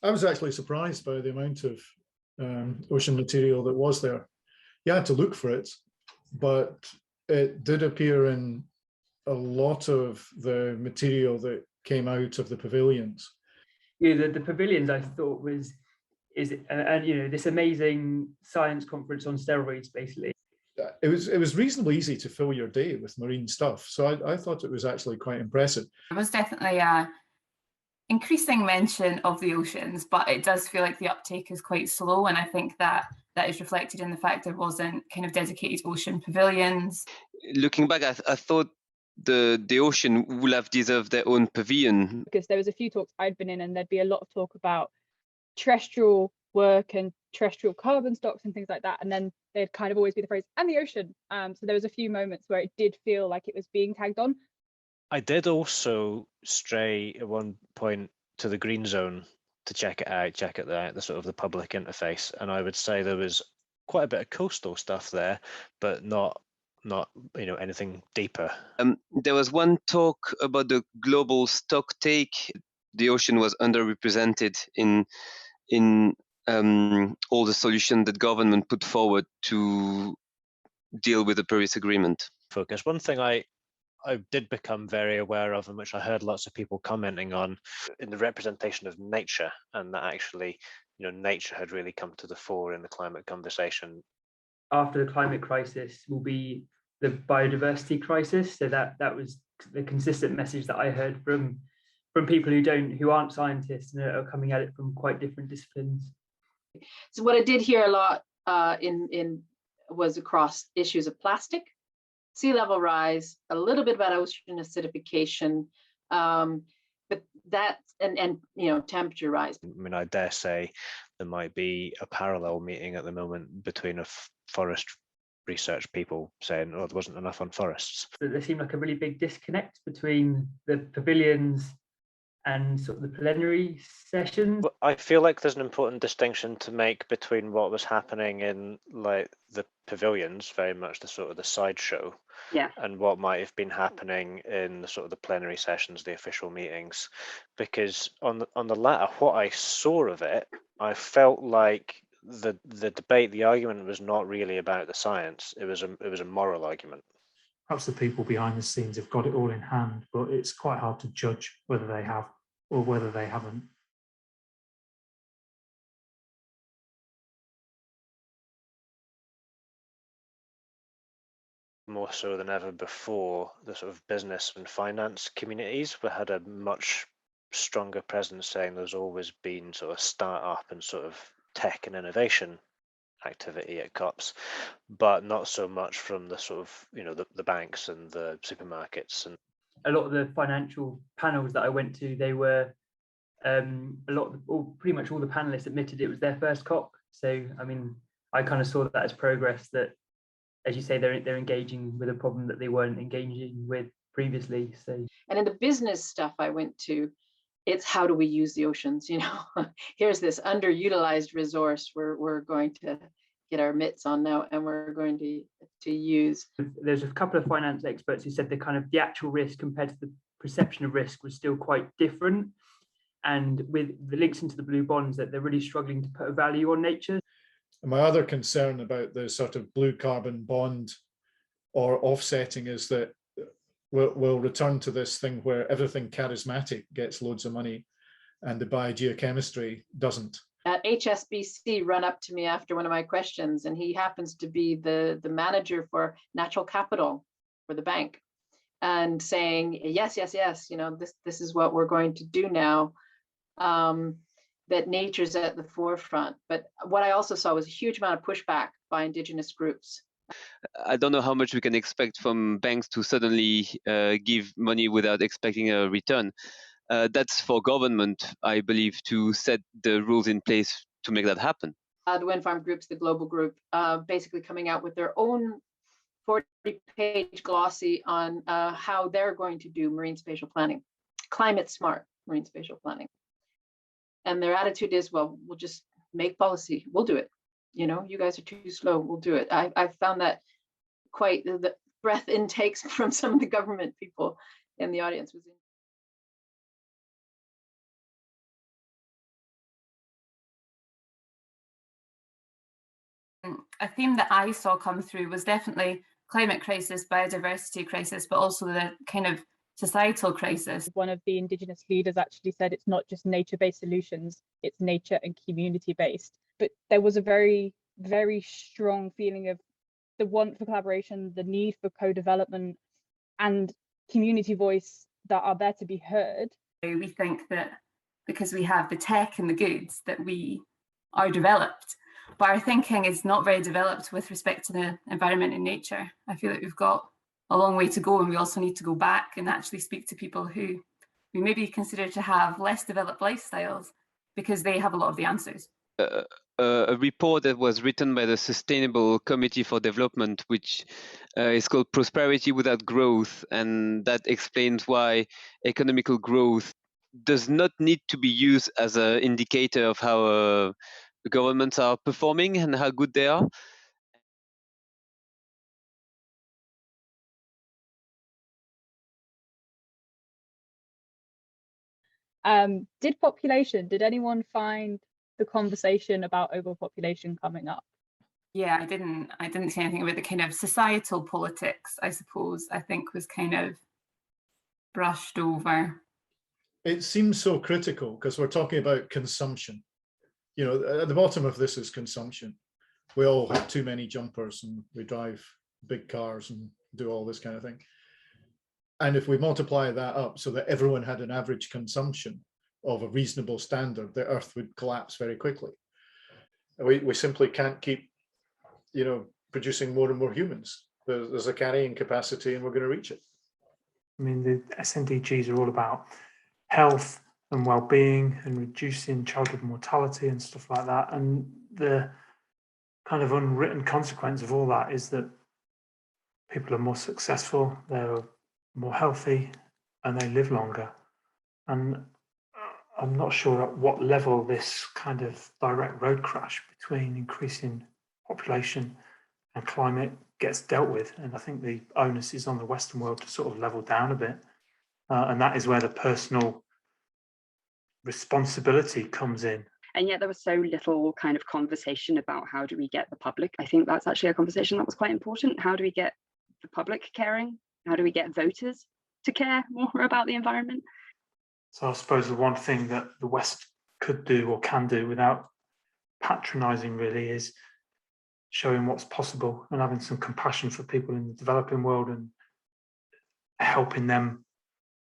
I was actually surprised by the amount of ocean material that was there. You had to look for it, but it did appear in a lot of the material that came out of the pavilions. Yeah, the pavilions I thought and you know, this amazing science conference on steroids, basically. It was reasonably easy to fill your day with marine stuff, so I thought it was actually quite impressive. It was definitely a increasing mention of the oceans, but it does feel like the uptake is quite slow, and I think that is reflected in the fact there wasn't kind of dedicated ocean pavilions. Looking back, I thought the ocean would have deserved their own pavilion. Because there was a few talks I'd been in, and there'd be a lot of talk about terrestrial work and terrestrial carbon stocks and things like that, and then there'd kind of always be the phrase "and the ocean." So there was a few moments where it did feel like it was being tagged on. I did also stray at one point to the green zone to check it out, check out the sort of the public interface, and I would say there was quite a bit of coastal stuff there, but not anything deeper. There was one talk about the global stock take. The ocean was underrepresented in all the solutions that government put forward to deal with the Paris Agreement. Focus. One thing I did become very aware of, and which I heard lots of people commenting on, in the representation of nature, and that actually, nature had really come to the fore in the climate conversation. After the climate crisis will be the biodiversity crisis. So that was the consistent message that I heard from people who aren't scientists and are coming at it from quite different disciplines. So what I did hear a lot was across issues of plastic, sea level rise, a little bit about ocean acidification, but that and temperature rise. I mean, I dare say there might be a parallel meeting at the moment between forest research people saying, "Oh, there wasn't enough on forests." There seemed like a really big disconnect between the pavilions and sort of the plenary sessions. I feel like there's an important distinction to make between what was happening in like the pavilions, very much the sort of the sideshow, and what might have been happening in the sort of the plenary sessions, the official meetings. Because on the latter, what I saw of it, I felt like the debate, the argument was not really about the science. It was a moral argument. Perhaps the people behind the scenes have got it all in hand, but it's quite hard to judge whether they have or whether they haven't. More so than ever before, the sort of business and finance communities had a much stronger presence, saying there's always been sort of start-up and sort of tech and innovation activity at COPs, but not so much from the sort of the banks and the supermarkets. And a lot of the financial panels that I went to, they were pretty much all the panelists admitted it was their first COP. So I mean, I kind of saw that as progress, that as you say, they're engaging with a problem that they weren't engaging with previously. So, and in the business stuff I went to, it's how do we use the oceans? Here's this underutilized resource we're going to get our mitts on now, and we're going to use. There's a couple of finance experts who said the actual risk compared to the perception of risk was still quite different. And with the links into the blue bonds, that they're really struggling to put a value on nature. And my other concern about the sort of blue carbon bond or offsetting is that we'll return to this thing where everything charismatic gets loads of money and the biogeochemistry doesn't. At HSBC run up to me after one of my questions, and he happens to be the manager for natural capital for the bank, and saying, yes, this is what we're going to do now, that nature's at the forefront. But what I also saw was a huge amount of pushback by Indigenous groups. I don't know how much we can expect from banks to suddenly give money without expecting a return. That's for government, I believe, to set the rules in place to make that happen. The wind farm groups, the global group, basically coming out with their own 40-page glossy on how they're going to do marine spatial planning, climate smart marine spatial planning. And their attitude is, well, we'll just make policy, we'll do it. You guys are too slow, we'll do it. I found that quite the breath intakes from some of the government people in the audience was A theme that I saw come through was definitely climate crisis, biodiversity crisis, but also the kind of societal crisis. One of the Indigenous leaders actually said it's not just nature-based solutions, it's nature and community-based. But there was a very, very strong feeling of the want for collaboration, the need for co-development and community voice that are there to be heard. We think that because we have the tech and the goods that we are developed, but our thinking is not very developed with respect to the environment and nature. I feel that we've got a long way to go, and we also need to go back and actually speak to people who we maybe consider to have less developed lifestyles, because they have a lot of the answers. A report that was written by the Sustainable Committee for Development, which is called Prosperity Without Growth, and that explains why economical growth does not need to be used as an indicator of how governments are performing and how good they are. Did anyone find the conversation about overpopulation coming up? Yeah, I didn't say anything about the kind of societal politics, I suppose, I think was kind of brushed over. It seems so critical because we're talking about consumption. You know, at the bottom of this is consumption. We all have too many jumpers and we drive big cars and do all this kind of thing. And if we multiply that up so that everyone had an average consumption of a reasonable standard, the Earth would collapse very quickly. We simply can't keep, you know, producing more and more humans. There's a carrying capacity and we're going to reach it. I mean, the SDGs are all about health and well-being and reducing childhood mortality and stuff like that. And the kind of unwritten consequence of all that is that people are more successful, they're more healthy, and they live longer. And I'm not sure at what level this kind of direct road crash between increasing population and climate gets dealt with. And I think the onus is on the Western world to sort of level down a bit. And that is where the personal responsibility comes in. And yet there was so little kind of conversation about how do we get the public. I think that's actually a conversation that was quite important. How do we get the public caring? How do we get voters to care more about the environment? So I suppose the one thing that the West could do or can do without patronizing really is showing what's possible and having some compassion for people in the developing world and helping them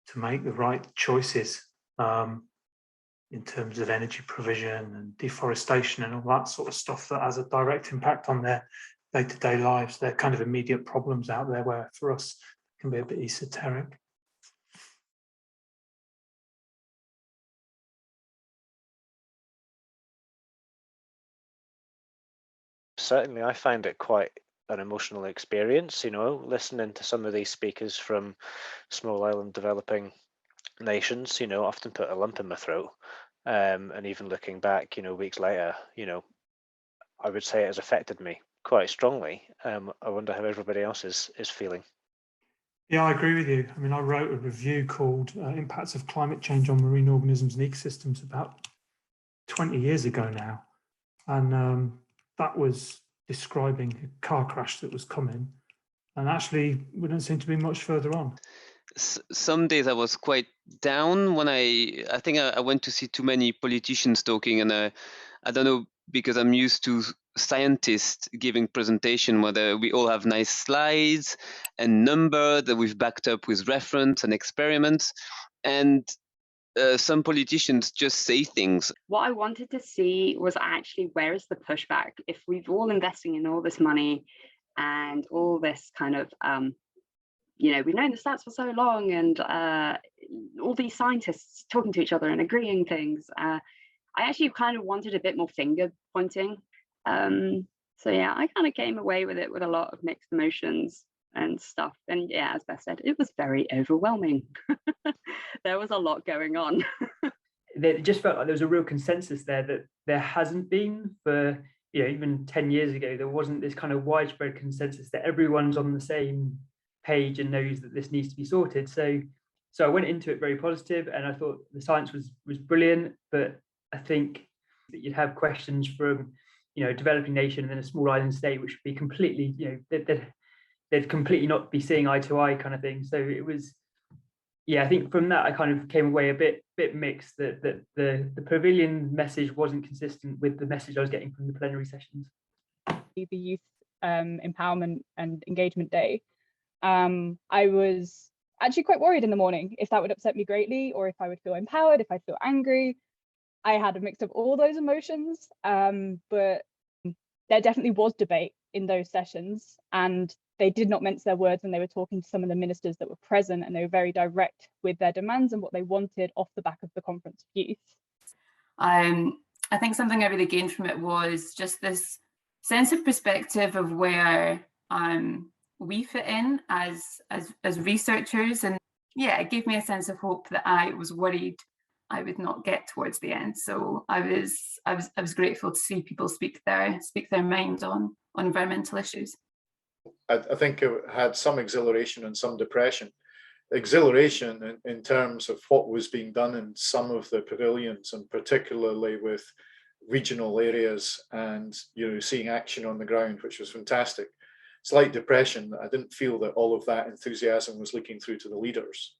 to make the right choices in terms of energy provision and deforestation and all that sort of stuff that has a direct impact on their day-to-day lives. They're kind of immediate problems out there where for us it can be a bit esoteric. Certainly, I find it quite an emotional experience, you know, listening to some of these speakers from small island developing nations, you know, often put a lump in my throat. And even looking back, you know, weeks later, you know, I would say it has affected me quite strongly. I wonder how everybody else is feeling. Yeah, I agree with you. I mean, I wrote a review called Impacts of Climate Change on Marine Organisms and Ecosystems about 20 years ago now. And that was describing a car crash that was coming. And actually, we don't seem to be much further on. Some days I was quite down when I think I went to see too many politicians talking, and I don't know, because I'm used to scientists giving presentation where we all have nice slides and number that we've backed up with reference and experiments, and some politicians just say things. What I wanted to see was actually, where is the pushback? If we've all investing in all this money and all this kind of you know, we've known the stats for so long, and all these scientists talking to each other and agreeing things. I actually kind of wanted a bit more finger pointing. So yeah, I kind of came away with it with a lot of mixed emotions and stuff. And yeah, as Beth said, it was very overwhelming. There was a lot going on. It just felt like there was a real consensus there that there hasn't been for, you know, even 10 years ago. There wasn't this kind of widespread consensus that everyone's on the same page and knows that this needs to be sorted. So I went into it very positive, and I thought the science was brilliant, but I think that you'd have questions from developing nation and then a small island state, which would be completely, they'd completely not be seeing eye to eye kind of thing. So it was, yeah, I think from that I kind of came away a bit mixed, that the pavilion message wasn't consistent with the message I was getting from the plenary sessions. The youth empowerment and engagement day, I was actually quite worried in the morning if that would upset me greatly, or if I would feel empowered, if I'd feel angry. I had a mix of all those emotions, but there definitely was debate in those sessions, and they did not mince their words when they were talking to some of the ministers that were present, and they were very direct with their demands and what they wanted off the back of the Conference of Youth. I think something I really gained from it was just this sense of perspective of where we fit in as researchers, and yeah, it gave me a sense of hope that I was worried I would not get towards the end. So I was grateful to see people speak their mind on environmental issues. I think it had some exhilaration and some depression. Exhilaration in terms of what was being done in some of the pavilions, and particularly with regional areas, and seeing action on the ground, which was fantastic. Slight depression. I didn't feel that all of that enthusiasm was leaking through to the leaders.